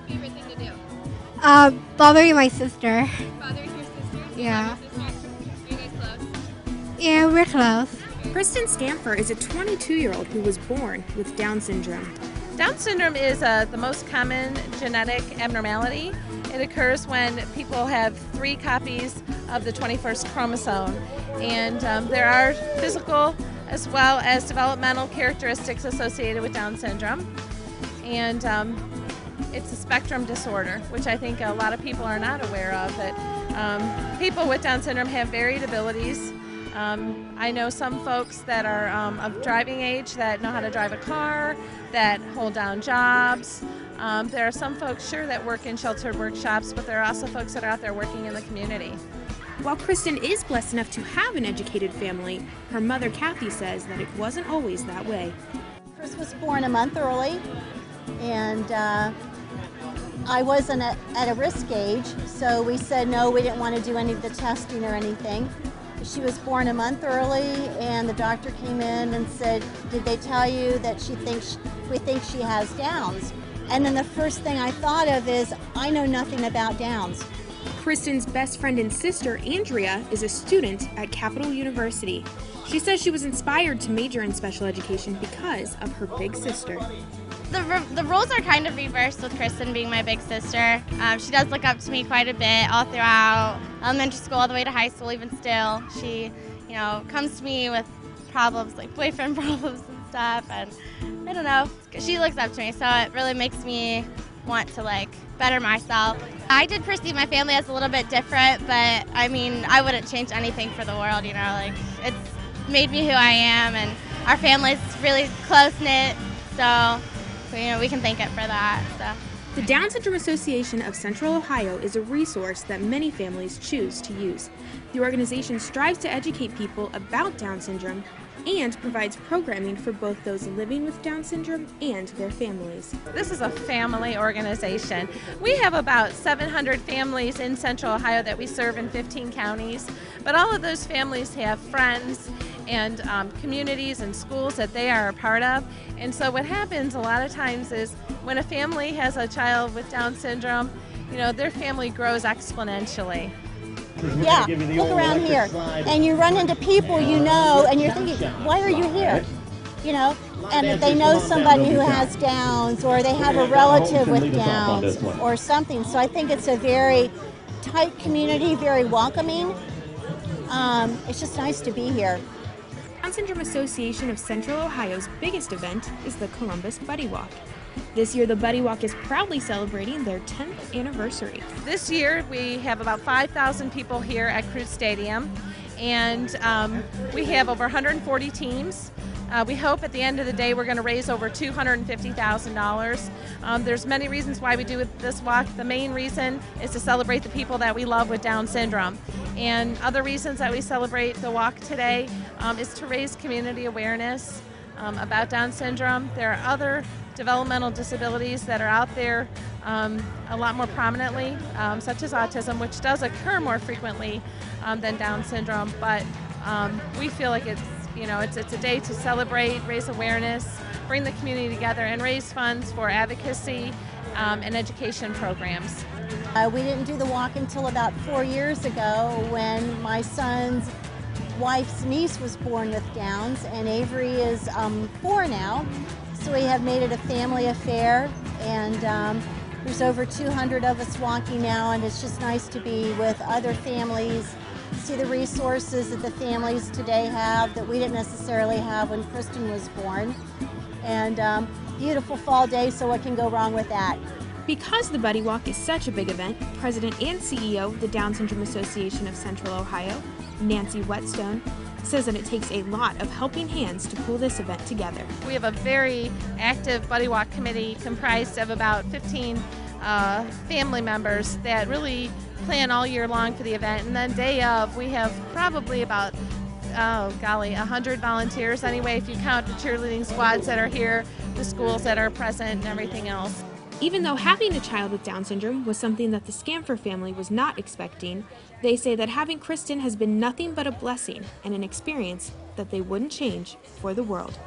favorite thing to do? Bothering my sister. Bothering your sister? Yeah. Your sister? Are you guys close? Yeah, we're close. Kristen Stamfer is a 22-year-old who was born with Down syndrome. Down syndrome is the most common genetic abnormality. It occurs when people have 3 copies of the 21st chromosome. And there are physical as well as developmental characteristics associated with Down syndrome. And it's a spectrum disorder, which I think a lot of people are not aware of, that people with Down syndrome have varied abilities. I know some folks that are of driving age that know how to drive a car, that hold down jobs. There are some folks, sure, that work in sheltered workshops, but there are also folks that are out there working in the community. While Kristen is blessed enough to have an educated family, her mother Kathy says that it wasn't always that way. Chris was born a month early, and I wasn't at a risk age, so we said no, we didn't want to do any of the testing or anything. She was born a month early, and the doctor came in and said, "Did they tell you that we think she has Downs?" And then the first thing I thought of is, I know nothing about Downs. Kristen's best friend and sister, Andrea, is a student at Capital University. She says she was inspired to major in special education because of her big sister. The roles are kind of reversed with Kristen being my big sister. She does look up to me quite a bit all throughout elementary school all the way to high school. Even still, she, comes to me with problems like boyfriend problems and stuff, and I don't know, she looks up to me, so it really makes me want to better myself. I did perceive my family as a little bit different, but I mean, I wouldn't change anything for the world, it's made me who I am, and our family's really close-knit, so we can thank it for that. So. The Down Syndrome Association of Central Ohio is a resource that many families choose to use. The organization strives to educate people about Down syndrome and provides programming for both those living with Down syndrome and their families. This is a family organization. We have about 700 families in Central Ohio that we serve in 15 counties, but all of those families have friends and communities and schools that they are a part of. And so what happens a lot of times is when a family has a child with Down syndrome, their family grows exponentially. Yeah, look around here, and you run into people and you're thinking, why are you here? And they know somebody who has Downs, or they have a relative with Downs, or something. So I think it's a very tight community, very welcoming. It's just nice to be here. Down Syndrome Association of Central Ohio's biggest event is the Columbus Buddy Walk. This year, the Buddy Walk is proudly celebrating their 10th anniversary. This year, we have about 5,000 people here at Cruz Stadium, and we have over 140 teams. We hope at the end of the day we're going to raise over $250,000. There's many reasons why we do this walk. The main reason is to celebrate the people that we love with Down syndrome. And other reasons that we celebrate the walk today is to raise community awareness about Down syndrome. There are other developmental disabilities that are out there a lot more prominently, such as autism, which does occur more frequently than Down syndrome. But we feel like it's a day to celebrate, raise awareness, bring the community together, and raise funds for advocacy and education programs. We didn't do the walk until about 4 years ago when my son's wife's niece was born with Downs, and Avery is 4 now. So we have made it a family affair, and there's over 200 of us walking now, and it's just nice to be with other families, see the resources that the families today have that we didn't necessarily have when Kristen was born. And beautiful fall day, so what can go wrong with that? Because the Buddy Walk is such a big event, President and CEO of the Down Syndrome Association of Central Ohio, Nancy Whetstone, says that it takes a lot of helping hands to pull this event together. We have a very active Buddy Walk committee comprised of about 15 family members that really plan all year long for the event. And then day of, we have probably about 100 volunteers anyway, if you count the cheerleading squads that are here, the schools that are present, and everything else. Even though having a child with Down syndrome was something that the Stamfer family was not expecting, they say that having Kristen has been nothing but a blessing and an experience that they wouldn't change for the world.